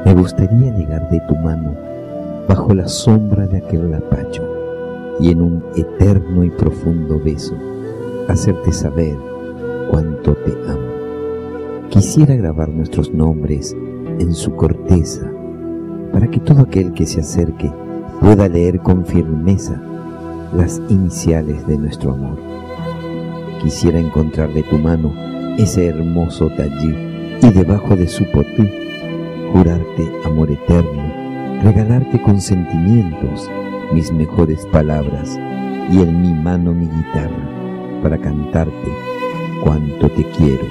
Me gustaría llegar de tu mano bajo la sombra de aquel lapacho y en un eterno y profundo beso hacerte saber cuánto te amo. Quisiera grabar nuestros nombres en su corteza para que todo aquel que se acerque pueda leer con firmeza las iniciales de nuestro amor. Quisiera encontrar de tu mano ese hermoso tallí y debajo de su potí jurarte amor eterno, regalarte con sentimientos mis mejores palabras y en mi mano mi guitarra para cantarte cuánto te quiero.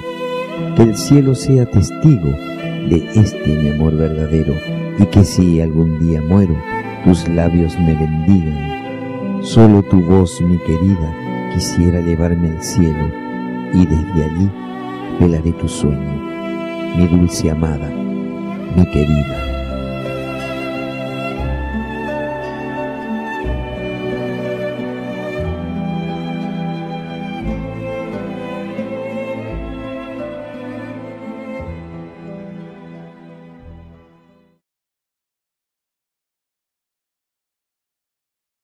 Que el cielo sea testigo de este mi amor verdadero y que si algún día muero tus labios me bendigan. Solo tu voz, mi querida, quisiera llevarme al cielo y desde allí velaré tu sueño, mi dulce amada, mi querida.